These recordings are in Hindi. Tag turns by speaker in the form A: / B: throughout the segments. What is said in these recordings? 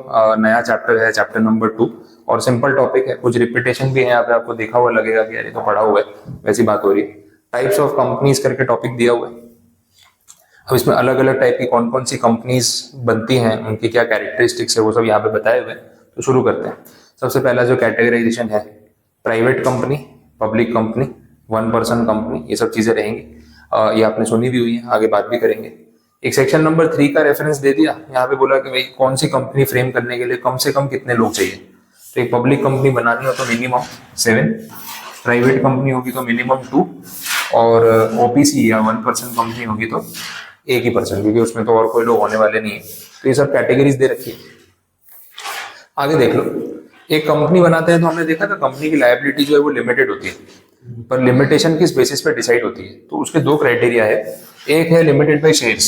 A: नया चैप्टर है, चैप्टर नंबर 2, और सिंपल टॉपिक है, कुछ रिपीटेशन भी है यहाँ पे, आपको देखा हुआ लगेगा कि यार ये तो पढ़ा हुआ है, वैसी बात हो रही है। टाइप्स ऑफ कंपनीज करके टॉपिक दिया हुआ है। अब इसमें अलग अलग टाइप की कौन कौन सी कंपनीज बनती हैं, उनकी क्या कैरेक्टरिस्टिक्स है, वो सब यहाँ पे बताए हुए हैं। तो शुरू करते हैं। सबसे पहला जो कैटेगराइजेशन है, private company, public company, one person company, ये सब चीजें रहेंगी। ये आपने सुनी भी हुई है, आगे बात भी करेंगे। एक सेक्शन नंबर 3 का रेफरेंस दे दिया, यहाँ पे बोला कि भाई कौन सी कंपनी फ्रेम करने के लिए कम से कम कितने लोग चाहिए। तो एक पब्लिक कंपनी बनानी हो तो मिनिमम 7, प्राइवेट कंपनी होगी तो मिनिमम 2, और ओपीसी या वन पर्सन कंपनी होगी तो एक ही पर्सन, क्योंकि उसमें तो और कोई लोग होने वाले नहीं है। तो ये सब कैटेगरीज दे रखी है। आगे देख लो, एक कंपनी बनाते हैं तो हमने देखा था कंपनी की लायबिलिटी जो है वो लिमिटेड होती है, पर लिमिटेशन किस बेसिस पे डिसाइड होती है, तो उसके 2 क्राइटेरिया है। एक है लिमिटेड बाय शेयर्स,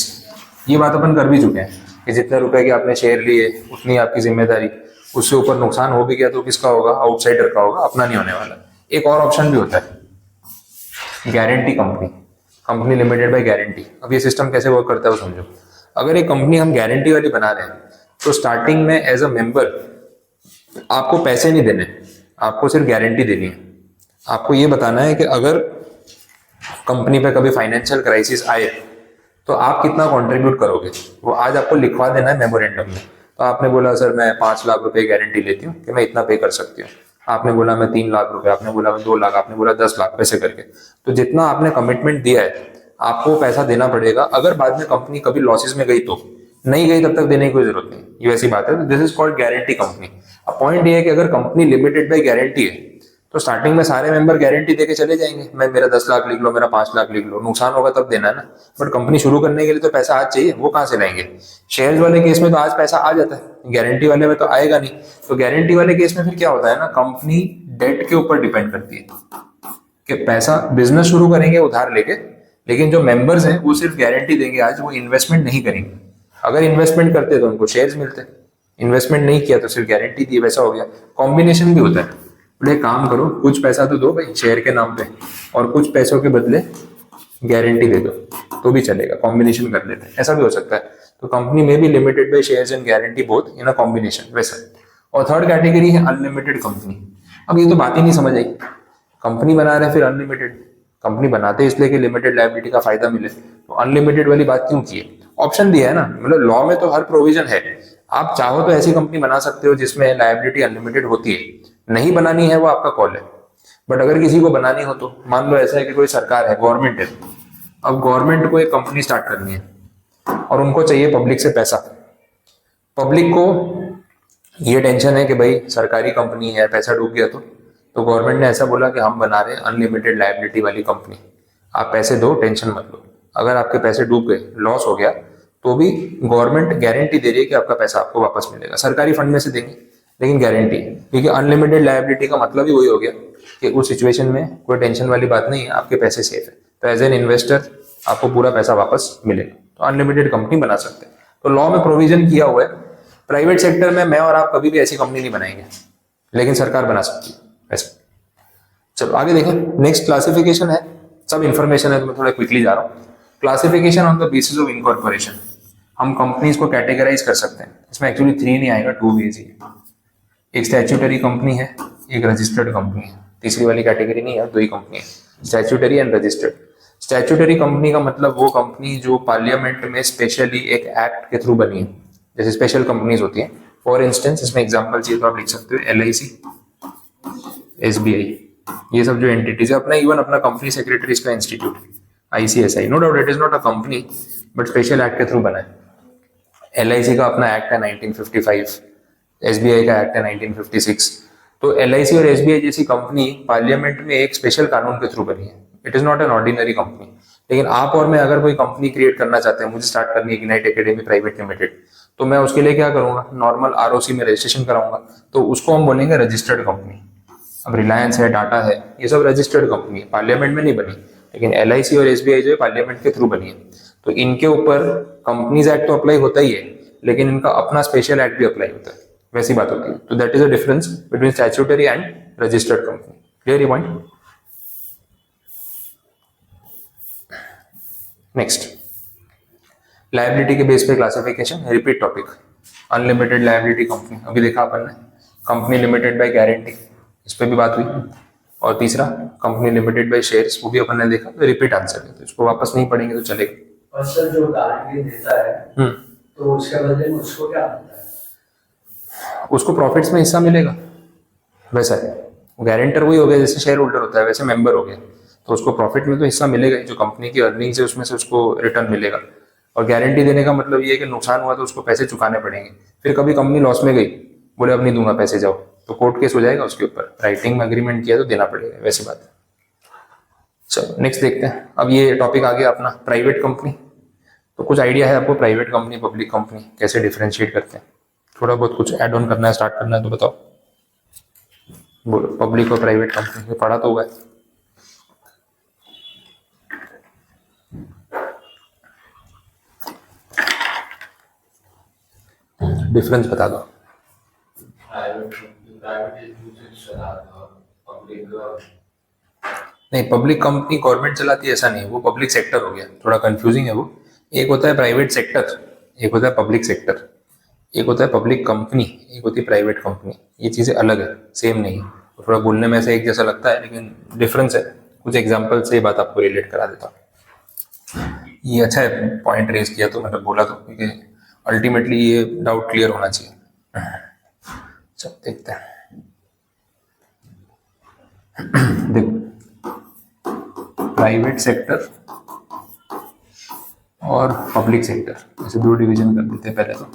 A: ये बात अपन कर भी चुके हैं कि जितने रुपए के आपने शेयर लिए उतनी आपकी जिम्मेदारी, उससे ऊपर नुकसान हो भी गया तो किसका होगा, आउटसाइडर का होगा, अपना नहीं होने वाला। एक और ऑप्शन भी होता है, guarantee company, company limited by guarantee. अब ये सिस्टम कैसे वर्क करता है वो समझो। अगर एक कंपनी हम गारंटी वाली बना रहे हैं तो स्टार्टिंग में एज अ मेंबर आपको पैसे नहीं देने, आपको सिर्फ गारंटी देनी है। आपको ये बताना है कि अगर कंपनी पे कभी फाइनेंशियल क्राइसिस आए तो आप कितना कंट्रीब्यूट करोगे, वो आज आपको लिखवा देना है मेमोरेंडम में। तो आपने बोला सर मैं 5 लाख रुपए गारंटी लेती हूँ कि मैं इतना पे कर सकती हूँ, आपने बोला मैं 3 लाख रुपए, आपने बोला मैं 2 लाख, आपने बोला 10 लाख, पैसे करके। तो जितना आपने कमिटमेंट दिया है आपको पैसा देना पड़ेगा। अगर बाद में कंपनी कभी लॉसेस में गई तो, नहीं गई तब तक देने की कोई जरूरत नहीं, ये वैसी बात है। This is called guarantee company. अब पॉइंट ये है कि अगर कंपनी लिमिटेड बाय गारंटी है तो स्टार्टिंग में सारे मेंबर गारंटी देके चले जाएंगे, मैं मेरा 10 लाख लिख लो, मेरा 5 लाख लिख लो, नुकसान होगा तब देना है ना। बट कंपनी शुरू करने के लिए तो पैसा आज चाहिए, वो कहाँ से लाएंगे। शेयर्स वाले केस में तो आज पैसा आ जाता है, गारंटी वाले में तो आएगा नहीं। तो गारंटी वाले केस में फिर क्या होता है ना, कंपनी डेट के ऊपर डिपेंड करती है कि पैसा बिजनेस शुरू करेंगे उधार लेके, लेकिन जो मेंबर्स हैं वो सिर्फ गारंटी देंगे, आज वो इन्वेस्टमेंट नहीं करेंगे। अगर इन्वेस्टमेंट करते तो उनको शेयर्स मिलते, इन्वेस्टमेंट नहीं किया तो सिर्फ गारंटी दी, वैसा हो गया। कॉम्बिनेशन भी होता है, बोले काम करो, कुछ पैसा तो दो भाई शेयर के नाम पे, और कुछ पैसों के बदले गारंटी दे दो, तो भी चलेगा, कॉम्बिनेशन कर लेते हैं, ऐसा भी हो सकता है। तो कंपनी में भी limited by shares and guarantee both in a combination, वैसा। और थर्ड कैटेगरी है अनलिमिटेड कंपनी। अब ये तो बात ही नहीं समझ आई, कंपनी बना रहे हैं फिर अनलिमिटेड, कंपनी बनाते इसलिए कि लिमिटेड लायबिलिटी का फायदा मिले, तो अनलिमिटेड वाली बात क्यों की है। ऑप्शन दिया है ना, मतलब लॉ में तो हर प्रोविजन है, आप चाहो तो ऐसी कंपनी बना सकते हो जिसमें लायबिलिटी अनलिमिटेड होती है, नहीं बनानी है वो आपका कॉल है। बट अगर किसी को बनानी हो तो मान लो ऐसा है कि कोई सरकार है, गवर्नमेंट है, अब गवर्नमेंट को एक कंपनी स्टार्ट करनी है और उनको चाहिए पब्लिक से पैसा। पब्लिक को ये टेंशन है कि भाई सरकारी कंपनी है, पैसा डूब गया तो गवर्नमेंट ने ऐसा बोला कि हम बना रहे हैं अनलिमिटेड लायबिलिटी वाली कंपनी, आप पैसे दो, टेंशन मत लो। अगर आपके पैसे डूब गए, लॉस हो गया, तो भी गवर्नमेंट गारंटी दे रही है कि आपका पैसा आपको वापस मिलेगा, सरकारी फंड में से देंगे लेकिन गारंटी है। क्योंकि अनलिमिटेड लायबिलिटी का मतलब ही वही हो गया कि उस सिचुएशन में कोई टेंशन वाली बात नहीं है, आपके पैसे सेफ है, तो एज एन इन्वेस्टर आपको पूरा पैसा वापस मिलेगा। तो अनलिमिटेड कंपनी बना सकते हैं, तो लॉ में प्रोविजन किया हुआ है। प्राइवेट सेक्टर में मैं और आप कभी भी ऐसी कंपनी नहीं बनाएंगे, लेकिन सरकार बना सकती है ऐसा। चलो आगे देखें, नेक्स्ट क्लासिफिकेशन है, सब इंफॉर्मेशन है तो मैं थोड़ा क्विकली जा रहा हूँ। Classification on the basis of incorporation, हम कंपनीज को कैटेगराइज कर सकते हैं। इसमें एक्चुअली 3 नहीं आएगा, 2 भी है। एक स्टैट्यूटरी कंपनी है, एक रजिस्टर्ड कंपनी है, तीसरी वाली कैटेगरी नहीं है, 2 ही कंपनी है, statutory and registered. Statutory company का मतलब वो कंपनी जो पार्लियामेंट में स्पेशली एक एक्ट के थ्रू बनी है, जैसे स्पेशल कंपनीज होती हैं। फॉर इंस्टेंस इसमें एग्जांपल चाहिए तो आप लिख सकते हो LIC, SBI, ये सब जो एंटिटीज है। अपना इवन अपना कंपनी सेक्रेटरीज का institute ICSI, no doubt it is not a company but special act के थ्रू बना है। LIC का अपना एक्ट है 1955, SBI का एक्ट है 1956। तो LIC और SBI जैसी कंपनी पार्लियामेंट में एक स्पेशल कानून के थ्रू बनी है, it is not an ordinary company. लेकिन आप और मैं अगर कोई कंपनी क्रिएट करना चाहते हैं, मुझे स्टार्ट करनी है इग्नाइट एकेडमी प्राइवेट लिमिटेड, तो मैं उसके लिए क्या करूंगा, नॉर्मल ROC में रजिस्ट्रेशन कराऊंगा, तो उसको हम बोलेंगे रजिस्टर्ड कंपनी। अब रिलायंस है, टाटा है, ये सब रजिस्टर्ड कंपनी है, पार्लियामेंट में नहीं बनी, लेकिन LIC और SBI जो है पार्लियामेंट के थ्रू बनी है। तो इनके ऊपर कंपनीज एक्ट तो अप्लाई होता ही है, लेकिन इनका अपना स्पेशल एक्ट भी अप्लाई होता है, वैसी बात होती है। तो that is a difference between statutory and registered company. Clear ये पॉइंट। नेक्स्ट, लायबिलिटी के बेस पे classification, repeat topic. Unlimited liability company अभी देखा अपन ने, कंपनी लिमिटेड बाय गारंटी, इस पर भी बात हुई। और तीसरा कंपनी लिमिटेड बाय शेयर्स, वो भी अपन ने देखा, तो रिपीट आंसर है, तो इसको वापस नहीं पढ़ेंगे तो चलेगा।
B: और सर जो गारंटी देता है तो उसके बदले में उसको क्या मिलता है?
A: उसको प्रॉफिट्स में हिस्सा मिलेगा, वैसा है। गारंटर वही हो गया जैसे शेयर होल्डर होता है, वैसे मेंबर हो गया, तो उसको प्रॉफिट में तो हिस्सा मिलेगा ही, जो कंपनी की अर्निंग्स है उसमें से उसको रिटर्न मिलेगा। और गारंटी देने का मतलब ये है कि नुकसान हुआ तो उसको पैसे चुकाने पड़ेंगे। फिर कभी कंपनी लॉस में गई, बोले अब नहीं दूंगा पैसे, जाओ, तो कोर्ट केस हो जाएगा उसके ऊपर। राइटिंग में एग्रीमेंट किया तो देना पड़ेगा, वैसी बात है। चलो नेक्स्ट देखते हैं। अब ये टॉपिक आ गया अपना प्राइवेट कंपनी। तो कुछ आइडिया है आपको प्राइवेट कंपनी पब्लिक कंपनी कैसे डिफरेंशिएट करते हैं? थोड़ा बहुत कुछ ऐड ऑन करना है, स्टार्ट करना है तो बताओ। बोलो, पब्लिक और प्राइवेट कंपनी पढ़ा तो हुआ है। डिफरेंस बता दो। नहीं, पब्लिक कंपनी गवर्नमेंट चलाती है ऐसा नहीं, वो पब्लिक सेक्टर हो गया, थोड़ा कंफ्यूजिंग है वो। एक होता है प्राइवेट सेक्टर, एक होता है पब्लिक सेक्टर। एक होता है पब्लिक कंपनी, एक होती है प्राइवेट कंपनी। ये चीज़ें अलग है, सेम नहीं है। तो थोड़ा बोलने में ऐसा एक जैसा लगता है लेकिन डिफरेंस है। कुछ एग्जाम्पल से ये बात आपको रिलेट करा देता हूँ। ये अच्छा है पॉइंट रेज किया, तो मतलब बोला तो, क्योंकि अल्टीमेटली ये डाउट क्लियर होना चाहिए। चल देखते हैं। देखो, प्राइवेट सेक्टर और पब्लिक सेक्टर ऐसे दो डिवीजन कर देते हैं पहले तो।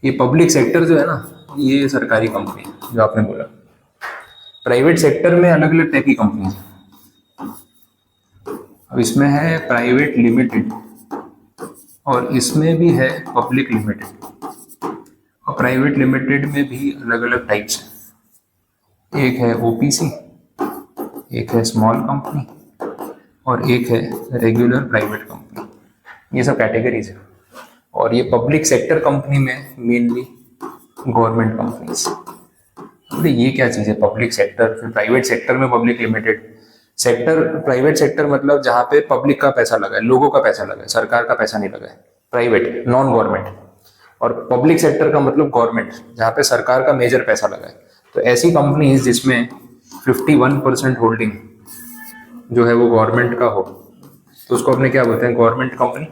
A: ये पब्लिक सेक्टर जो है ना, ये सरकारी कंपनी है जो आपने बोला। प्राइवेट सेक्टर में अलग अलग टाइप की कंपनी है। अब इसमें है प्राइवेट लिमिटेड और इसमें भी है पब्लिक लिमिटेड। और प्राइवेट लिमिटेड में भी अलग अलग टाइप्स हैं। एक है ओपीसी, एक है स्मॉल कंपनी और एक है रेगुलर प्राइवेट कंपनी। ये सब कैटेगरीज है। और ये पब्लिक सेक्टर कंपनी में मेनली गवर्नमेंट कंपनीज। अरे ये क्या चीज़ है पब्लिक सेक्टर, फिर प्राइवेट सेक्टर में public limited. Sector, private sector मतलब जहाँ पे पब्लिक का पैसा लगा है, लोगों का पैसा लगा है, सरकार का पैसा नहीं लगा है, प्राइवेट नॉन गवर्नमेंट। और पब्लिक सेक्टर का मतलब गवर्नमेंट, जहाँ पे सरकार का मेजर पैसा लगा है। तो ऐसी कंपनीज जिसमें 51% होल्डिंग जो है वो गवर्नमेंट का हो, तो उसको अपने क्या बोलते हैं, गवर्नमेंट कंपनी।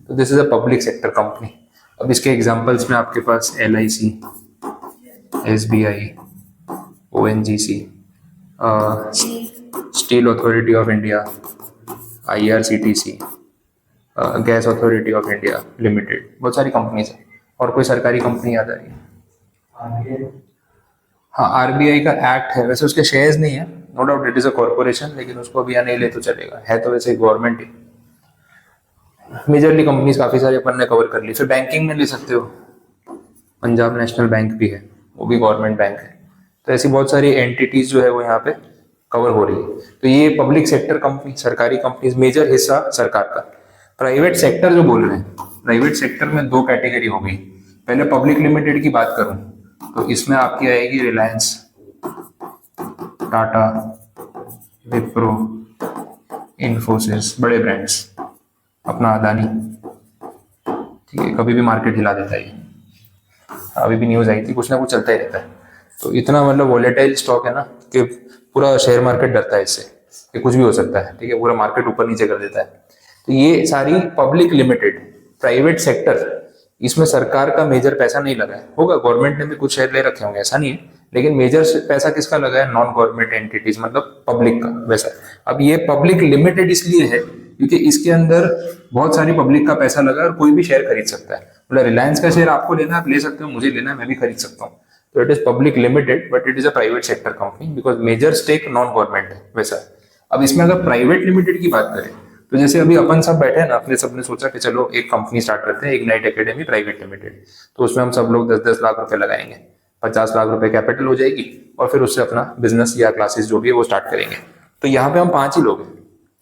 A: तो this is a public sector company. अब इसके एग्जांपल्स में आपके पास LIC, SBI, ONGC, steel authority of India, IRCTC, gas authority of India limited, बहुत सारी कंपनीज है। और कोई सरकारी कंपनी याद आ रही है? हाँ, RBI का एक्ट है, वैसे उसके शेयर्स नहीं है, no doubt it is a corporation, लेकिन उसको अभी यहाँ नहीं ले तो चलेगा, है तो वैसे गवर्नमेंट ही। मेजरली कंपनीज काफ़ी सारी अपन ने कवर कर ली। फिर बैंकिंग में ले सकते हो, पंजाब नेशनल बैंक भी है, वो भी गवर्नमेंट बैंक है। तो ऐसी बहुत सारी एंटिटीज जो है वो यहाँ पे कवर हो रही है। तो ये पब्लिक सेक्टर कंपनी, सरकारी कंपनीज, मेजर हिस्सा सरकार का। प्राइवेट सेक्टर जो बोल रहे हैं, प्राइवेट सेक्टर में दो कैटेगरी हो गई। पहले पब्लिक लिमिटेड की बात करूं तो इसमें आपकी आएगी रिलायंस, टाटा, विप्रो, इन्फोसिस, बड़े ब्रांड्स, अपना अदानी, ठीक है, कभी भी मार्केट हिला देता है। अभी भी न्यूज़ आई थी, कुछ ना कुछ चलता ही रहता है। तो इतना मतलब वोलेटाइल स्टॉक है ना कि पूरा शेयर मार्केट डरता है इससे कि कुछ भी हो सकता है, ठीक है, पूरा मार्केट ऊपर नीचे कर देता है। तो ये सारी पब्लिक लिमिटेड, प्राइवेट सेक्टर, इसमें सरकार का मेजर पैसा नहीं लगा है। होगा, गवर्नमेंट ने भी कुछ शेयर ले रखे होंगे, ऐसा नहीं है, लेकिन मेजर पैसा किसका लगा है, नॉन गवर्नमेंट एंटिटीज, मतलब पब्लिक का वैसा। अब ये पब्लिक लिमिटेड इसलिए है क्योंकि इसके अंदर बहुत सारी पब्लिक का पैसा लगा है और कोई भी शेयर खरीद सकता है। मतलब रिलायंस का शेयर आपको लेना है, आप ले सकते हो, मुझे लेना है, मैं भी खरीद सकता हूँ। तो it is public limited but it is a private sector company because major stake non government है, वैसा। अब इसमें अगर प्राइवेट लिमिटेड की बात करें तो जैसे अभी अपन सब बैठे हैं ना, अपने सबने सोचा कि चलो एक कंपनी स्टार्ट करते हैं, इग्नाइट एकेडमी प्राइवेट लिमिटेड। तो उसमें हम सब लोग 10-10 लाख रुपए लगाएंगे, 50 लाख रुपए कैपिटल हो जाएगी और फिर उससे अपना बिजनेस या क्लासेस जो भी है वो स्टार्ट करेंगे। तो यहाँ पे हम 5 ही लोग हैं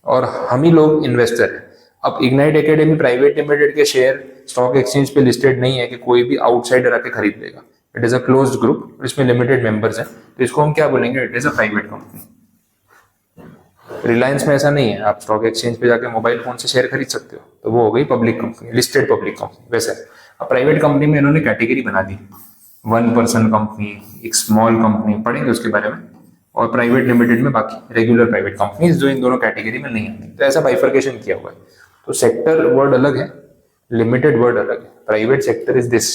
A: और हम ही लोग इन्वेस्टर हैं। अब इग्नाइट एकेडमी प्राइवेट लिमिटेड के शेयर स्टॉक एक्सचेंज पे लिस्टेड नहीं है कि कोई भी आउटसाइडर आके खरीद लेगा। It is a closed group, इसमें लिमिटेड मेंबर्स हैं, तो इसको हम क्या बोलेंगे, it is a private company. Reliance में ऐसा नहीं है, आप स्टॉक एक्सचेंज पे जाके मोबाइल फोन से शेयर खरीद सकते हो, तो वो हो गई public company, listed public company. वैसे अब प्राइवेट कंपनी में इन्होंने कैटेगरी बना दी, 1 पर्सन कंपनी, एक स्मॉल कंपनी, पढ़ेंगे उसके बारे में, और प्राइवेट लिमिटेड में बाकी रेगुलर प्राइवेट कंपनीज जो इन दोनों कैटेगरी में नहीं आती। तो ऐसा बाइफर्केशन किया हुआ है। तो सेक्टर वर्ड अलग है, लिमिटेड वर्ड अलग है। Private sector is this,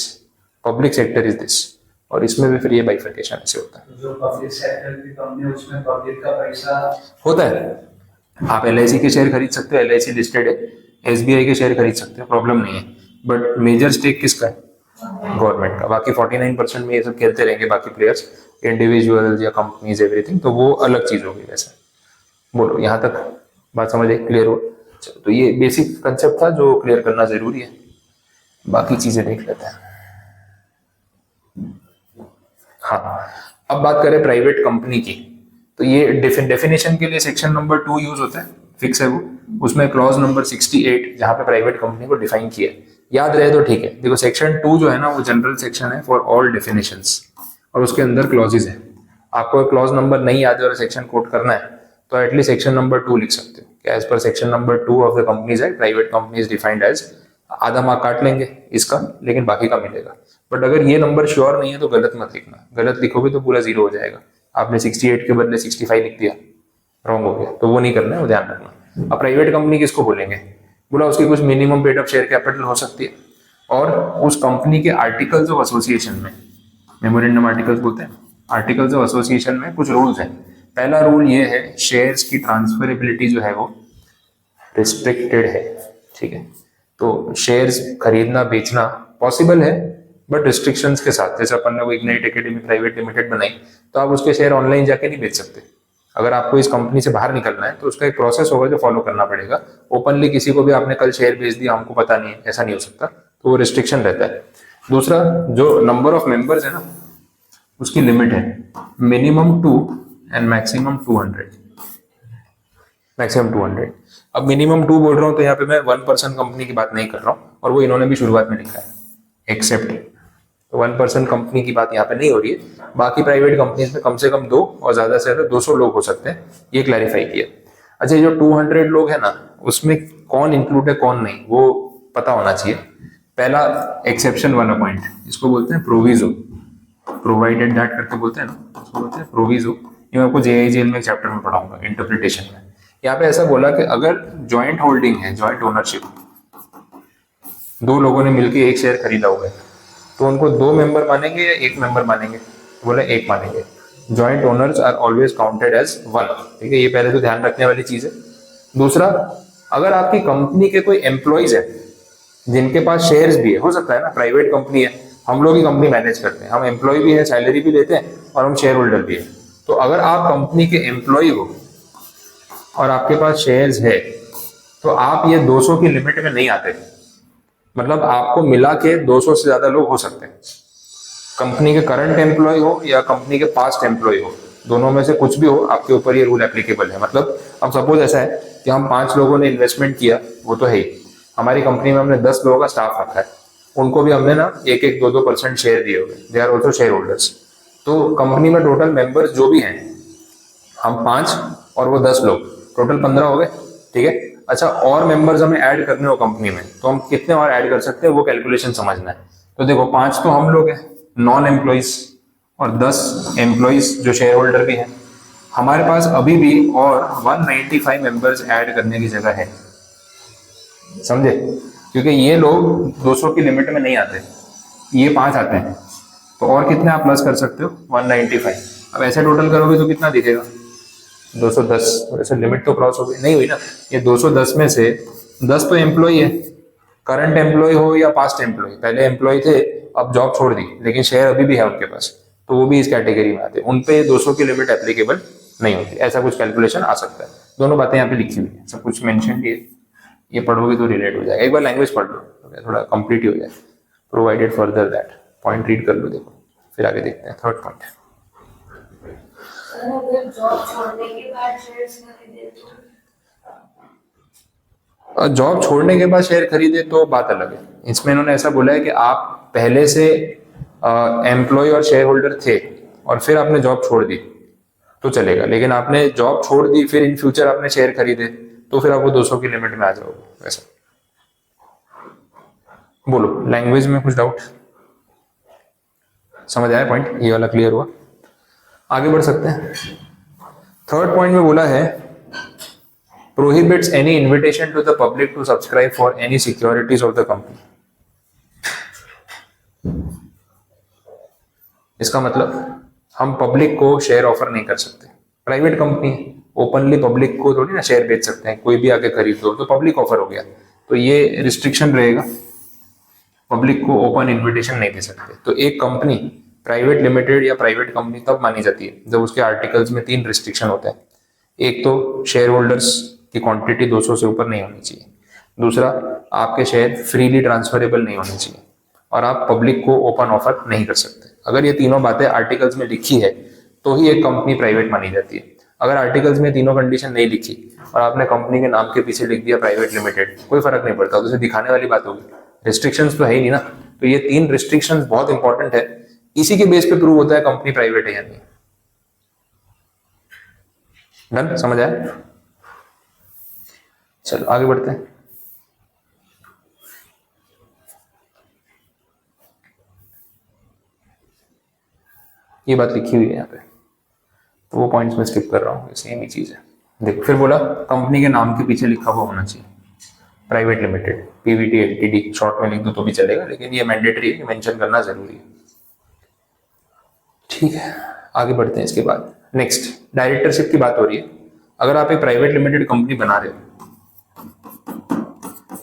A: public sector is this, और इसमें भी फिर ये बाइफर्केशन ऐसे होता है।
B: जो पब्लिक सेक्टर की कंपनी है उसमें पब्लिक का पैसा
A: होता है। आप LIC के शेयर खरीद सकते हो, LIC लिस्टेड है, SBI के शेयर खरीद सकते हो, प्रॉब्लम नहीं है। बट मेजर स्टेक किसका है? गवर्नमेंट का। बाकी 49% में ये सब खेलते रहेंगे बाकी प्लेयर्स, इंडिविजुअल या कंपनीज एवरीथिंग, तो वो अलग चीज होगी। वैसे बोलो, यहाँ तक बात समझ आई, क्लियर हो? चलो, तो ये बेसिक कंसेप्ट था जो क्लियर करना जरूरी है, बाकी चीजें देख लेते हैं। हाँ, अब बात करें प्राइवेट कंपनी की, तो ये डेफिनेशन के लिए सेक्शन नंबर 2 यूज होता है, फिक्स है वो। उसमें क्लॉज नंबर 68 जहां पे प्राइवेट कंपनी को डिफाइन किया है, याद रहे तो ठीक है। देखो सेक्शन 2 जो है ना, वो जनरल सेक्शन है फॉर ऑल डेफिनेशंस, और उसके अंदर क्लॉजेज है। आपको क्लॉज नंबर नहीं याद है और सेक्शन कोट करना है, तो एटलीस्ट सेक्शन नंबर 2 लिख सकते हो कि as per section number 2 of the companies act, private company is defined as, आधा मार्क काट लेंगे इसका, लेकिन बाकी का मिलेगा। बट अगर ये नंबर श्योर नहीं है तो गलत मत लिखना, गलत लिखोगे तो पूरा 0 हो जाएगा। आपने 68 के बदले 65 लिख दिया, रॉन्ग हो गया, तो वो नहीं करना है, वो ध्यान रखना। अब प्राइवेट कंपनी किसको बोलेंगे? बोला उसकी कुछ minimum paid up share capital हो सकती है, और उस कंपनी के आर्टिकल्स ऑफ एसोसिएशन में, मेमोरेंडम आर्टिकल्स बोलते हैं, आर्टिकल्स ऑफ एसोसिएशन में कुछ रूल्स हैं। पहला रूल ये है, शेयर्स की ट्रांसफरेबिलिटी जो है वो रिस्ट्रिक्टेड है, ठीक है। तो शेयर्स खरीदना बेचना पॉसिबल है, बट रिस्ट्रिक्शंस के साथ। जैसे अपन ने वो इग्नाइट एकेडमी प्राइवेट लिमिटेड बनाई, तो आप उसके शेयर ऑनलाइन जाके नहीं बेच सकते। अगर आपको इस कंपनी से बाहर निकलना है तो उसका एक प्रोसेस होगा जो फॉलो करना पड़ेगा। ओपनली किसी को भी आपने कल शेयर बेच दिया, हमको पता नहीं है, ऐसा नहीं हो सकता, तो वो रिस्ट्रिक्शन रहता है। दूसरा, जो नंबर ऑफ मेंबर्स है ना, उसकी लिमिट है, मिनिमम 2 एंड मैक्सिमम 200, मैक्सिमम 200। अब मिनिमम 2 बोल रहा हूँ तो यहाँ पे मैं 1 पर्सन कंपनी की बात नहीं कर रहा हूँ, और वो इन्होंने भी शुरुआत में लिखा है, एक्सेप्ट। तो 1 पर्सन कंपनी की बात यहाँ पे नहीं हो रही है। बाकी प्राइवेट कंपनीज में कम से कम 2 और ज्यादा से ज्यादा 200 लोग हो सकते हैं, ये क्लैरिफाई किया। अच्छा, जो 200 लोग है ना, उसमें कौन इंक्लूड है कौन नहीं, वो पता होना चाहिए। पहला एक्सेप्शन वाला पॉइंट, इसको बोलते हैं प्रोविजो, प्रोवाइडेड दैट करके बोलते हैं ना, उसको बोलते हैं प्रोविजो। ये मैं आपको JIGL में एक चैप्टर में पढ़ाऊंगा, इंटरप्रिटेशन में। यहाँ पे ऐसा बोला कि अगर ज्वाइंट होल्डिंग है, ज्वाइंट ओनरशिप, 2 लोगों ने मिलकर एक शेयर खरीदा हुआ है, तो उनको 2 मेंबर मानेंगे या 1 मेंबर मानेंगे? बोले 1 मानेंगे। Joint owners are always counted as 1, ठीक है, ये पहले तो ध्यान रखने वाली चीज है। दूसरा, अगर आपकी कंपनी के कोई एम्प्लॉइज है जिनके पास शेयर्स भी है, हो सकता है ना, प्राइवेट कंपनी है, हम लोग ही कंपनी मैनेज करते हैं, हम एम्प्लॉय भी है, सैलरी भी लेते हैं, और हम शेयर होल्डर भी है। तो अगर आप कंपनी के एम्प्लॉय हो और आपके पास शेयर्स है, तो आप ये 200 की लिमिट में नहीं आते। मतलब आपको मिला के 200 से ज्यादा लोग हो सकते हैं, कंपनी के करंट एम्प्लॉय हो या कंपनी के पास्ट एम्प्लॉय हो, दोनों में से कुछ भी हो, आपके ऊपर ये रूल एप्लीकेबल है। मतलब अब सपोज ऐसा है कि हम 5 लोगों ने इन्वेस्टमेंट किया, वो तो है ही, हमारी कंपनी में हमने 10 लोगों का स्टाफ रखा है, उनको भी हमने ना 1-1, 2-2% शेयर दिए हुए, they are also share holders. तो कंपनी में टोटल मेंबर्स जो भी हैं, हम 5 और वो 10 लोग, टोटल 15 हो गए, ठीक है। अच्छा, और मेंबर्स हमें ऐड करने हो कंपनी में, तो हम कितने और ऐड कर सकते हैं, वो कैलकुलेशन समझना है। तो देखो, 5 तो हम लोग हैं नॉन एम्प्लॉइज, और 10 एम्प्लॉइज जो शेयर होल्डर भी हैं। हमारे पास अभी भी और 195 मेंबर्स ऐड करने की जगह है, समझे? क्योंकि ये लोग 200 की लिमिट में नहीं आते, ये 5 आते हैं, तो और कितने आप प्लस कर सकते हो? 195। अब ऐसे टोटल करोगे तो कितना दिखेगा? 210। वैसे लिमिट तो क्रॉस हो गई, नहीं हुई ना। ये 210 में से 10 तो एम्प्लॉय है, करंट एम्प्लॉय हो या पास्ट एम्प्लॉय, पहले एम्प्लॉय थे अब जॉब छोड़ दी, लेकिन शेयर अभी भी है उनके पास, तो वो भी इस कैटेगरी में आते हैं। उन पे 200 की लिमिट एप्लीकेबल नहीं होती। ऐसा कुछ कैलकुलेशन आ सकता है। दोनों बातें यहाँ पे लिखी हुई है, सब कुछ मेंशन है, ये पढ़ोगे तो रिलेट हो जाएगा। एक बार लैंग्वेज पढ़ लो तो थोड़ा कंप्लीट ही हो जाए। Provided further that, point read कर लो, देखो, फिर आगे देखते हैं। थर्ड पॉइंट,
C: जॉब छोड़ने के बाद शेयर्स खरीदे
A: जॉब छोड़ने के बाद शेयर खरीदे तो बात अलग है। इसमें इन्होंने ऐसा बोला है कि आप पहले से एम्प्लॉय और शेयर होल्डर थे और फिर आपने जॉब छोड़ दी, तो चलेगा, लेकिन आपने जॉब छोड़ दी फिर इन फ्यूचर आपने शेयर खरीदे तो फिर आपको 200 की लिमिट में आ जाओगे वैसा। बोलो, लैंग्वेज में कुछ डाउट? समझ आया पॉइंट? ये वाला क्लियर हुआ? आगे बढ़ सकते हैं। थर्ड पॉइंट में बोला है prohibits any invitation to the public to subscribe for any securities of the company। इसका मतलब हम पब्लिक को शेयर ऑफर नहीं कर सकते, प्राइवेट कंपनी है, ओपनली पब्लिक को थोड़ी ना शेयर बेच सकते हैं, कोई भी आके खरीद दो तो पब्लिक ऑफर हो गया, तो ये रिस्ट्रिक्शन रहेगा, पब्लिक को ओपन इन्विटेशन नहीं दे सकते। तो एक कंपनी प्राइवेट लिमिटेड या प्राइवेट कंपनी तब मानी जाती है जब उसके आर्टिकल्स में 3 रिस्ट्रिक्शन होते हैं। एक तो शेयर होल्डर्स की क्वांटिटी 200 से ऊपर नहीं होनी चाहिए, दूसरा आपके शेयर फ्रीली ट्रांसफरेबल नहीं होने चाहिए, और आप पब्लिक को ओपन ऑफर नहीं कर सकते। अगर ये तीनों बातें आर्टिकल्स में लिखी है तो ही एक कंपनी प्राइवेट मानी जाती है। अगर आर्टिकल्स में तीनों कंडीशन नहीं लिखी और आपने कंपनी के नाम के पीछे लिख दिया प्राइवेट लिमिटेड, कोई फर्क नहीं पड़ता, तो उसे दिखाने वाली बात होगी, रिस्ट्रिक्शंस तो है ही नहीं ना। तो ये 3 रिस्ट्रिक्शंस बहुत इंपॉर्टेंट है, इसी के बेस पे प्रूव होता है कंपनी प्राइवेट है या नहीं। डन? समझ आया? चलो आगे बढ़ते हैं। ये बात लिखी हुई है यहाँ पे, तो वो पॉइंट्स में स्किप कर रहा हूँ, सेम ही चीज है। देखो फिर बोला कंपनी के नाम के पीछे लिखा हुआ होना चाहिए private limited, Pvt LTD short में लिख दो तो भी चलेगा, लेकिन ये मैंडेटरी है कि मेंशन करना जरूरी है। ठीक है, आगे बढ़ते हैं। इसके बाद नेक्स्ट डायरेक्टरशिप की बात हो रही है। अगर आप एक प्राइवेट लिमिटेड कंपनी बना रहे हो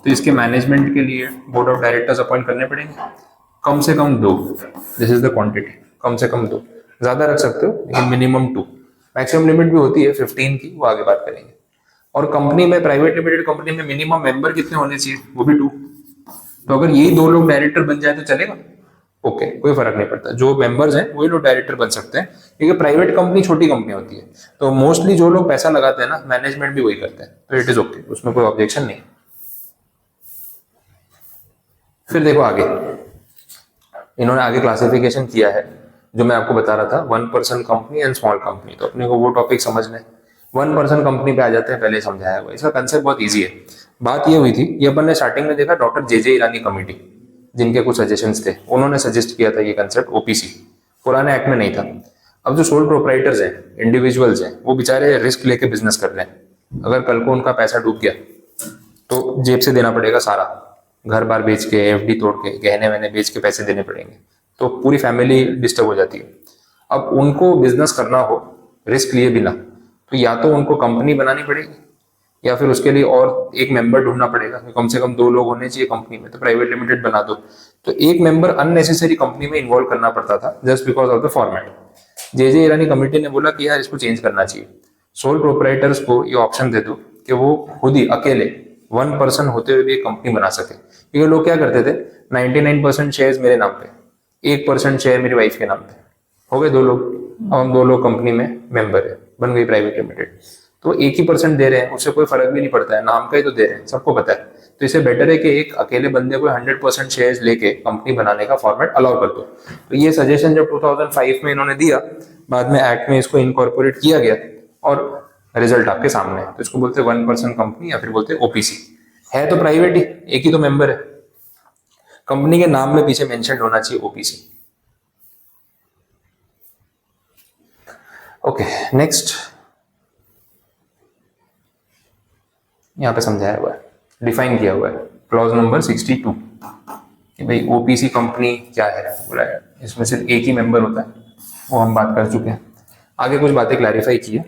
A: तो इसके मैनेजमेंट के लिए बोर्ड ऑफ डायरेक्टर्स अपॉइंट करने पड़ेंगे, कम से कम 2। दिस इज द क्वांटिटी, कम से कम 2, ज्यादा रख सकते हो लेकिन मिनिमम 2। मैक्सिमम लिमिट भी होती है 15 की, वो आगे बात करेंगे। और कंपनी में, प्राइवेट लिमिटेड कंपनी में मिनिमम मेंबर कितने होने चाहिए, वो भी 2। तो अगर यही 2 लोग डायरेक्टर बन जाए तो चलेगा, ओके, कोई फर्क नहीं पड़ता, जो मेंबर्स हैं वही लोग डायरेक्टर बन सकते हैं, क्योंकि प्राइवेट कंपनी छोटी कंपनी होती है, तो मोस्टली जो लोग पैसा लगाते हैं ना, मैनेजमेंट भी वही करते हैं, तो इट इज ओके, उसमें कोई ऑब्जेक्शन नहीं। फिर देखो आगे, इन्होंने आगे क्लासिफिकेशन किया है जो मैं आपको बता रहा था, 1 person company and small company. तो अपने को वो टॉपिक समझना है। 1 पर्सन कंपनी पे आ जाते हैं, पहले समझाया हुआ। इसका कंसेप्ट बहुत ईजी है। बात ये हुई थी, ये अपन ने स्टार्टिंग में देखा, डॉक्टर जे ईरानी कमेटी, जिनके कुछ सजेशंस थे, उन्होंने सजेस्ट किया था ये कंसेप्ट ओपीसी, पुराने एक्ट में नहीं था। अब जो सोल प्रोप्राइटर्स हैं, इंडिविजुअल्स हैं, वो बेचारे रिस्क लेके बिजनेस कर रहे हैं। अगर कल को उनका पैसा डूब गया तो जेब से देना पड़ेगा सारा, घर बार बेच के, एफडी तोड़ के, गहने वहने बेच के पैसे देने पड़ेंगे, तो पूरी फैमिली डिस्टर्ब हो जाती है। अब उनको बिजनेस करना हो रिस्क लिए बिना, तो या तो उनको कंपनी बनानी पड़ेगी या फिर उसके लिए और एक मेंबर ढूंढना पड़ेगा, कम से कम 2 लोग होने चाहिए कंपनी में, तो प्राइवेट लिमिटेड बना दो। तो एक मेंबर अननेसेसरी कंपनी में इन्वॉल्व करना पड़ता था just because of the format. J Irani committee ने बोला कि यार इसको चेंज करना चाहिए, सोल प्रोप्राइटर्स को ये ऑप्शन दे दो कि वो खुद ही अकेले 1 पर्सन होते हुए भी एक कंपनी बना सके। क्योंकि लोग क्या करते थे, 99% शेयर्स मेरे नाम पे, 1% शेयर मेरी वाइफ के नाम पे, हो गए 2 लोग, अब हम 2 लोग कंपनी में मेंबर है, बन गई प्राइवेट लिमिटेड। तो 1 ही % दे रहे हैं, उससे कोई फर्क भी नहीं पड़ता है, नाम का ही तो दे रहे हैं, सबको पता है। तो इससे बेटर है कि एक अकेले बंदे को 100% शेयर्स लेके कंपनी बनाने का फॉर्मेट अलाउ कर दो। तो ये सजेशन जब 2005 में इन्होंने दिया, बाद में एक्ट में इसको इनकॉर्पोरेट किया गया और रिजल्ट आपके सामने है। तो इसको बोलते हैं 1 पर्सन कंपनी या फिर बोलते हैं ओपीसी। है तो प्राइवेट ही, एक ही तो मेंबर है, कंपनी के नाम में पीछे मेंशन होना चाहिए ओपीसी। ओके, नेक्स्ट यहाँ पे समझाया हुआ है, डिफाइन किया हुआ है, क्लॉज नंबर 62 कि भाई ओपीसी कंपनी क्या है। बोला है इसमें सिर्फ एक ही मेंबर होता है, वो हम बात कर चुके हैं। आगे कुछ बातें क्लैरिफाई की है।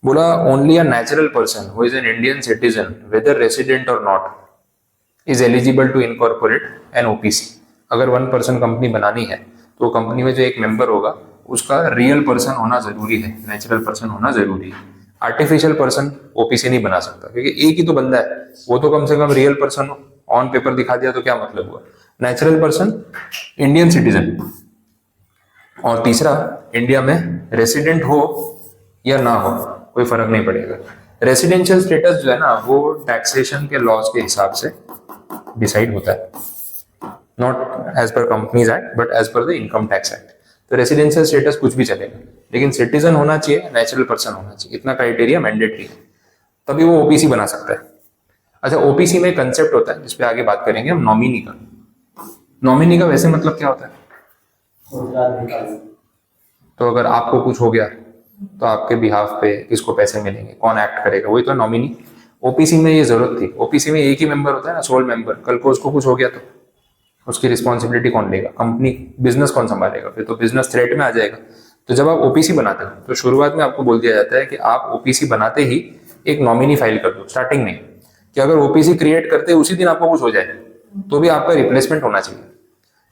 A: बोला only a natural person who is an Indian citizen whether resident or not is eligible to incorporate an OPC. अगर 1 पर्सन कंपनी बनानी है तो कंपनी में जो एक मेंबर होगा उसका रियल पर्सन होना जरूरी है, नेचुरल पर्सन होना जरूरी है। आर्टिफिशियल पर्सन ओपीसी नहीं बना सकता, क्योंकि एक ही तो बंदा है, वो तो कम से कम रियल पर्सन हो, ऑन पेपर दिखा दिया तो क्या मतलब हुआ। नेचुरल पर्सन इंडियन सिटीजन, और तीसरा इंडिया में रेसिडेंट हो या ना हो कोई फर्क नहीं पड़ेगा। रेसिडेंशियल स्टेटस जो है ना, वो टैक्सेशन के लॉज के हिसाब से डिसाइड होता है, not as per companies act but as per the income tax act. तो रेसिडेंशियल स्टेटस कुछ भी चलेगा, लेकिन सिटीजन होना चाहिए, नेचुरल पर्सन होना चाहिए, इतना क्राइटेरिया मैंडेटरी है, तभी वो ओपीसी बना सकता है। अच्छा, ओपीसी में कंसेप्ट होता है जिसपे आगे बात करेंगे हम, नॉमिनी का। नॉमिनी का वैसे मतलब क्या होता है?
B: उत्तराधिकारी।
A: तो अगर आपको कुछ हो गया तो आपके बिहाफ पे किसको पैसे मिलेंगे, कौन एक्ट करेगा, वही तो नॉमिनी। ओपीसी में ये जरूरत थी, ओपीसी में एक ही मेंबर होता है ना, सोल मेंबर। कल को उसको कुछ हो गया तो उसकी रिस्पॉन्सिबिलिटी कौन लेगा? कंपनी, बिजनेस कौन संभालेगा? फिर तो बिजनेस थ्रेट में आ जाएगा। तो जब आप ओपीसी बनाते हो तो शुरुआत में आपको बोल दिया जाता है कि आप ओपीसी बनाते ही एक नॉमिनी फाइल कर दो, स्टार्टिंग में, कि अगर ओपीसी क्रिएट करते उसी दिन आपको कुछ हो जाए तो भी आपका रिप्लेसमेंट होना चाहिए।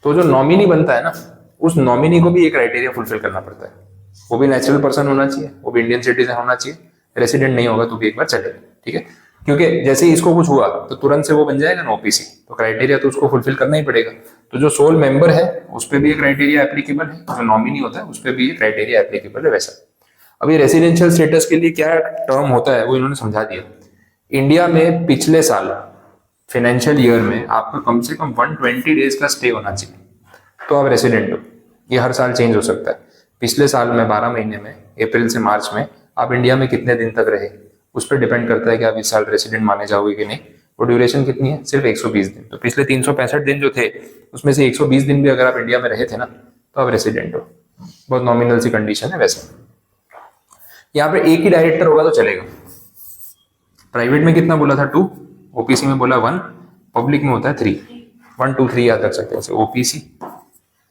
A: तो जो नॉमिनी बनता है ना, उस नॉमिनी को भी एक क्राइटेरिया फुलफिल करना पड़ता है। वो भी नेचुरल पर्सन होना चाहिए, वो भी इंडियन सिटीजन होना चाहिए, रेसिडेंट नहीं होगा तो भी एक बार चलेगा, ठीक है। क्योंकि जैसे ही इसको कुछ हुआ तो तुरंत से वो बन जाएगा ना ओपीसी, तो क्राइटेरिया तो उसको फुलफिल करना ही पड़ेगा। तो जो सोल मेंबर है उस पर भी ये क्राइटेरिया एप्लीकेबल है, जो नॉमिनी होता है उस पर भी ये क्राइटेरिया एप्लीकेबल है। वैसा अब ये रेसिडेंशियल स्टेटस के लिए क्या टर्म होता है वो इन्होंने समझा दिया। इंडिया में पिछले साल फाइनेंशियल ईयर में आपका कम से कम 120 डेज का स्टे होना चाहिए, तो आप रेसिडेंट हो। ये हर साल चेंज हो सकता है। पिछले साल में 12 महीने में, अप्रैल से मार्च में आप इंडिया में कितने दिन तक रहे, उस पर डिपेंड करता है कि आप इस साल रेसिडेंट माने जाओगे कि नहीं। वो ड्यूरेशन कितनी है? सिर्फ 120 दिन। तो पिछले 365 दिन जो थे उसमें से 120 दिन भी अगर आप इंडिया में रहे थे ना, तो आप रेसिडेंट हो। बहुत नॉमिनल सी कंडीशन है। वैसे यहाँ पे एक ही डायरेक्टर होगा तो चलेगा। प्राइवेट में कितना बोला था? 2, ओपीसी में बोला 1, पब्लिक में होता है 3। 1 2 3 याद रख सकते हैं। ओपीसी,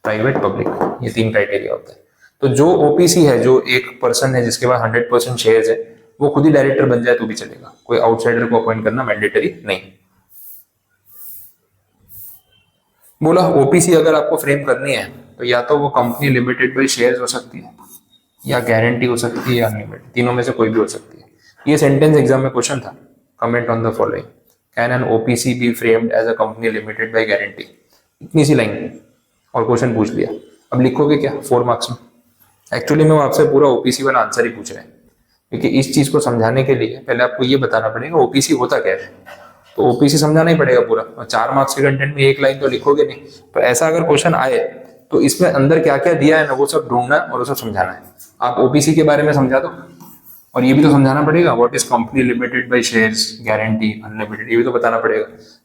A: प्राइवेट, पब्लिक, ये 3 क्राइटेरिया होता है। तो जो ओपीसी है, जो एक पर्सन है जिसके पास 100% शेयर्स है, वो खुद ही डायरेक्टर बन जाए तो भी चलेगा, कोई आउटसाइडर को अपॉइंट करना मैंडेटरी नहीं। बोला ओपीसी अगर आपको फ्रेम करनी है तो या तो वो कंपनी लिमिटेड बाय शेयर्स हो सकती है, या गारंटी हो सकती है, या अनलिमिटेड, तीनों में से कोई भी हो सकती है। ये सेंटेंस एग्जाम में क्वेश्चन था। Comment on the following, can an OPC be framed as a company limited by guarantee? इतनी सी लाइन और क्वेश्चन पूछ लिया। अब लिखोगे क्या 4 मार्क्स में? एक्चुअली में वो आपसे पूरा ओपीसी वाला आंसर ही पूछ रहे हैं, क्योंकि इस चीज को समझाने के लिए पहले आपको ये बताना पड़ेगा ओपीसी होता क्या है। तो ओपीसी समझाना ही पड़ेगा पूरा, और 4 मार्क्स के कंटेंट में एक लाइन तो लिखोगे नहीं। तो ऐसा अगर क्वेश्चन आए तो इसमें अंदर क्या क्या दिया है ना, वो सब ढूंढना और वो सब समझाना है। आप ओपीसी के बारे में समझा दो, और ये भी तो समझाना पड़ेगा what is company limited by shares, guarantee, unlimited, ये भी तो बताना पड़ेगा।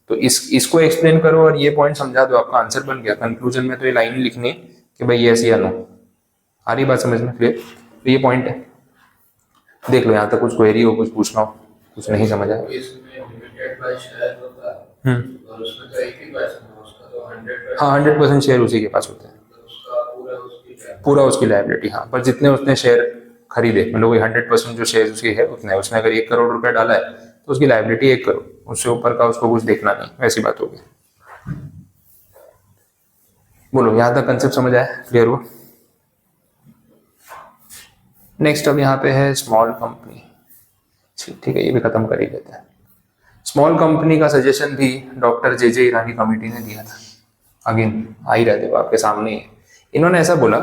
A: तो इसको एक्सप्लेन करो और ये पॉइंट समझा दो, आपका आंसर बन गया। कंक्लूजन में तो ये लाइन लिखनी है कि भाई यस या नो। आ रही बात समझ में? क्लियर? तो ये पॉइंट है, देख लो यहाँ तक कुछ क्वेरी हो, कुछ पूछना हो, कुछ नहीं समझ आया।
D: और उसमें तो एक ही पर्सन है, उसका तो 100%।
A: हाँ, 100% शेयर उसी के पास होते हैं,
D: तो उसका
A: पूरा उसकी लायबिलिटी। हाँ, पर जितने उसने शेयर खरीदे, मतलब वही 100% जो शेयर उसकी है उतने, उसने अगर 1 करोड़ रुपया डाला है तो उसकी लायबिलिटी 1 करोड़, उससे ऊपर का उसको कुछ देखना नहीं, वैसी बात होगी। बोलो यहाँ तक कंसेप्ट समझ आया? क्लियर हुआ? नेक्स्ट अब यहाँ पे है स्मॉल कंपनी। ठीक है, ये भी खत्म कर ही लेते हैं। स्मॉल कंपनी का सजेशन भी डॉक्टर जे ईरानी कमेटी ने दिया था। अगेन आ ही रहते हो आपके सामने ही। इन्होंने ऐसा बोला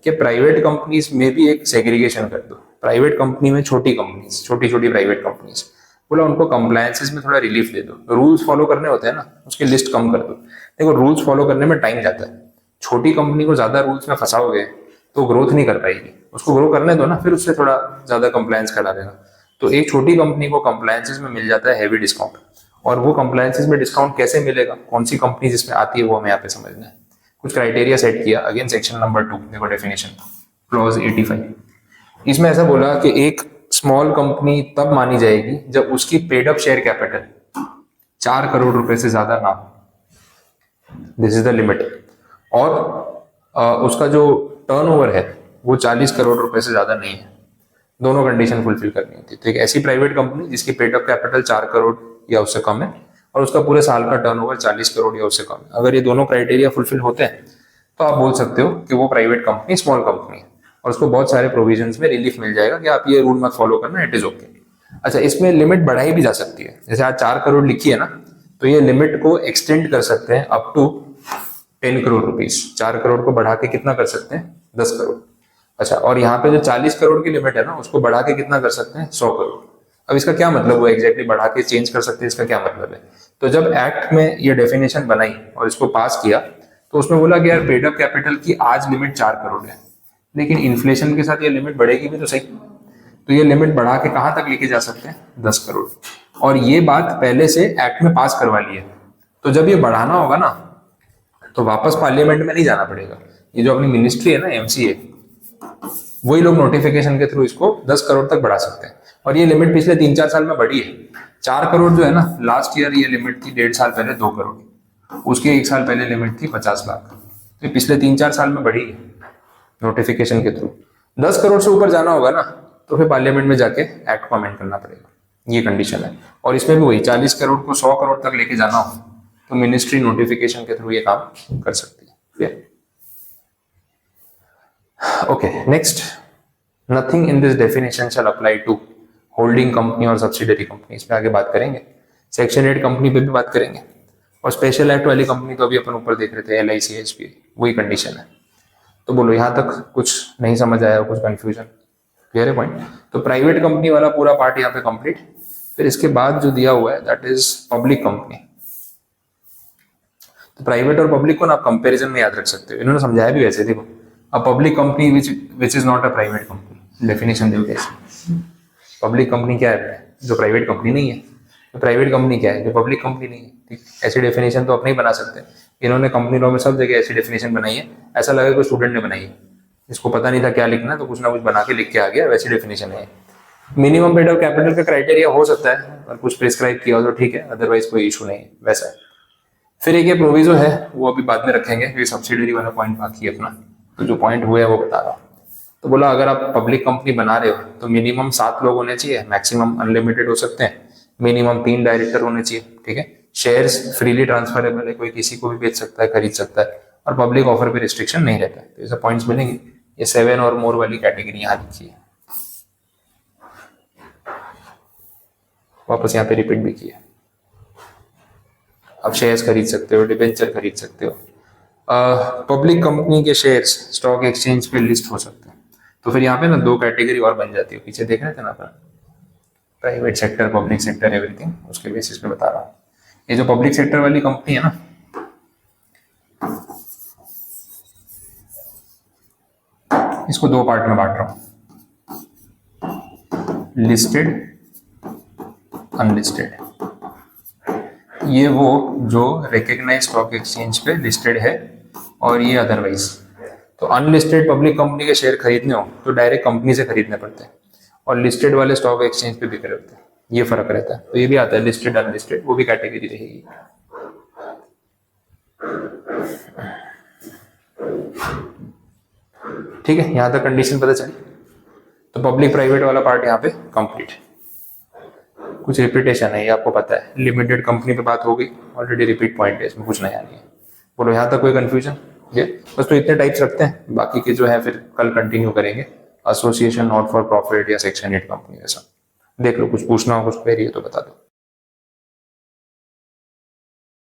A: कि प्राइवेट कंपनीज में भी एक सेग्रीगेशन कर दो। प्राइवेट कंपनी में छोटी कंपनीज, छोटी छोटी प्राइवेट कंपनीज, बोला उनको कंप्लायंसेस में थोड़ा रिलीफ दे दो। रूल्स फॉलो करने होते हैं ना, उसकी लिस्ट कम कर दो। देखो रूल्स फॉलो करने में टाइम जाता है। छोटी कंपनी को ज्यादा रूल्स में फंसाओगे तो ग्रोथ नहीं कर पाएगी, उसको ग्रो करने दो ना, फिर उससे थोड़ा ज्यादा कंप्लायंस करा देना। तो एक छोटी कंपनी को कंप्लायंसेस में मिल जाता है हैवी डिस्काउंट। और वो कंप्लायंसेस में डिस्काउंट कैसे मिलेगा, कौन सी कंपनी जिसमें आती है, वो हमें यहाँ पे समझना है। कुछ क्राइटेरिया सेट किया। अगेन सेक्शन नंबर 2 देखो, डेफिनेशन क्लॉज 85। इसमें ऐसा बोला कि एक स्मॉल कंपनी तब मानी जाएगी जब उसकी paid up share capital 4 crore रुपए से ज्यादा ना हो। This is the limit. और उसका जो टर्नओवर है वो 40 करोड़ रुपए से ज्यादा नहीं है। दोनों कंडीशन फुलफिल करनी होती है। तो एक ऐसी प्राइवेट कंपनी जिसकी पेड अप कैपिटल 4 करोड़ या उससे कम है और उसका पूरे साल का टर्नओवर 40 करोड़ या उससे कम है, अगर ये दोनों क्राइटेरिया फुलफिल होते हैं तो आप बोल सकते हो कि वो प्राइवेट कंपनी स्मॉल कंपनी है, और उसको बहुत सारे प्रोविजंस में रिलीफ मिल जाएगा कि आप ये रूल मत फॉलो करना, इट इज ओके। अच्छा, इसमें लिमिट बढ़ाई भी जा सकती है। जैसे आज 4 करोड़ लिखी है ना, तो ये लिमिट को एक्सटेंड कर सकते हैं up to 10 crore rupees. 4 crore को बढ़ा के कितना कर सकते हैं? 10 करोड़। अच्छा, और यहाँ पे जो 40 करोड़ की लिमिट है ना, उसको बढ़ा के कितना कर सकते हैं? 100 करोड़। अब इसका क्या मतलब हुआ? एग्जैक्टली बढ़ा के चेंज कर सकते हैं, इसका क्या मतलब है? तो जब एक्ट में ये डेफिनेशन बनाई और इसको पास किया तो उसमें बोला कि यार पेड अप कैपिटल की आज लिमिट 4 करोड़ है, लेकिन इन्फ्लेशन के साथ ये लिमिट बढ़ेगी भी तो सही। तो ये लिमिट बढ़ा के कहाँ तक लेके जा सकते हैं? 10 करोड़। और ये बात पहले से एक्ट में पास करवा ली है, तो जब ये बढ़ाना होगा ना तो वापस पार्लियामेंट में नहीं जाना पड़ेगा। ये जो अपनी मिनिस्ट्री है ना MCA, वही लोग नोटिफिकेशन के थ्रू इसको 10 करोड़ तक बढ़ा सकते हैं। और ये लिमिट पिछले 3-4 साल में बढ़ी है। 4 करोड़ जो है ना, लास्ट ईयर ये लिमिट थी 1.5 साल पहले 2 करोड़, उसके 1 साल पहले लिमिट थी 50 लाख। तो ये पिछले 3-4 साल में बढ़ी है नोटिफिकेशन के थ्रू। 10 करोड़ से ऊपर जाना होगा ना तो फिर पार्लियामेंट में जाके एक्ट को अमेंड करना पड़ेगा, ये कंडीशन है। और इसमें भी वही 40 करोड़ को 100 करोड़ तक लेके जाना हो तो मिनिस्ट्री नोटिफिकेशन के थ्रू ये काम कर सकती है। Okay, next, nothing in this definition shall apply to holding company और सब्सिडरी कंपनी। इस पे आगे बात करेंगे। सेक्शन 8 कंपनी पे भी बात करेंगे। और स्पेशल एक्ट वाली कंपनी तो अभी अपन ऊपर देख रहे थे, LIC SBI, वही कंडीशन है। तो बोलो यहाँ तक कुछ नहीं समझ आया, कुछ कंफ्यूजन? क्लियर है पॉइंट? तो प्राइवेट कंपनी वाला पूरा पार्ट यहाँ पे कंप्लीट। फिर इसके बाद जो दिया हुआ है दैट इज पब्लिक कंपनी। तो प्राइवेट और पब्लिक को ना आप कंपैरिजन में याद रख सकते हो, इन्होंने समझाया भी वैसे। देखो, a public company which is not a private company, definition देखो कैसे। पब्लिक कंपनी क्या है? जो प्राइवेट कंपनी नहीं है। तो प्राइवेट कंपनी क्या है? जो पब्लिक कंपनी नहीं है। ठीक, ऐसी डेफिनेशन तो अपने ही बना सकते हैं। इन्होंने कंपनी लॉ में सब जगह ऐसी डेफिनेशन बनाई है, ऐसा लगा कोई स्टूडेंट ने बनाई है, इसको पता नहीं था क्या लिखना, तो कुछ ना कुछ बना के लिख के आ गया, वैसी डेफिनेशन है। मिनिमम पेड ऑफ कैपिटल का क्राइटेरिया हो सकता है और कुछ प्रिस्क्राइब किया हो तो ठीक है, अदरवाइज कोई इशू नहीं है, वैसा है। फिर एक ये प्रोविजो है, वो अभी बाद में रखेंगे क्योंकि सब्सिडरी वाला पॉइंट बाकी है अपना। तो जो पॉइंट हुए है वो बता रहा हूँ। तो बोला अगर आप पब्लिक कंपनी बना रहे हो तो मिनिमम 7 लोग होने चाहिए, मैक्सिमम अनलिमिटेड हो सकते हैं, मिनिमम 3 डायरेक्टर होने चाहिए। ठीक है, शेयर्स फ्रीली ट्रांसफरेबल है, कोई किसी को भी बेच सकता है, खरीद सकता है, और पब्लिक ऑफर पे रिस्ट्रिक्शन नहीं रहता है। तो ऐसे पॉइंट्स मिलेंगे। ये 7 और मोर वाली कैटेगरी यहाँ लिखी है, वापस यहाँ पे रिपीट भी किया। आप शेयर्स खरीद सकते हो, डिबेंचर खरीद सकते हो, पब्लिक कंपनी के शेयर्स स्टॉक एक्सचेंज पे लिस्ट हो सकते हैं। तो फिर यहाँ पे ना 2 कैटेगरी और बन जाती है, पीछे देख रहे थे ना अपन, private sector, public sector, everything, उसके बेसिस पे बता रहा हूँ। ये जो पब्लिक सेक्टर वाली कंपनी है ना, इसको 2 पार्ट में बांट रहा हूँ, लिस्टेड, अनलिस्टेड। ये वो जो रिकग्नाइज्ड स्टॉक एक्सचेंज पे लिस्टेड है, और ये अदरवाइज। तो अनलिस्टेड पब्लिक कंपनी के शेयर खरीदने हो तो डायरेक्ट कंपनी से खरीदने पड़ते हैं, और लिस्टेड वाले स्टॉक एक्सचेंज पे बिक्री होते हैं, ये फर्क रहता है। तो ये भी आता है लिस्टेड, अनलिस्टेड, वो भी कैटेगरी रहेगी। ठीक है, यहां तक कंडीशन पता चली। तो पब्लिक प्राइवेट वाला पार्ट यहाँ पे कंप्लीट। कुछ रिपीटेशन है, ये आपको पता है। लिमिटेड कंपनी पे बात हो गई ऑलरेडी, रिपीट पॉइंट है, इसमें कुछ नया नहीं है। बोलो यहाँ तक कोई कंफ्यूजन? ये बस तो इतने टाइप्स रखते हैं, बाकी के जो है फिर कल कंटिन्यू करेंगे। एसोसिएशन, नॉट फॉर प्रॉफिट या सेक्शन 8 कंपनी, ऐसा देख लो। कुछ पूछना हो, कुछ क्वेरी है तो बता दो।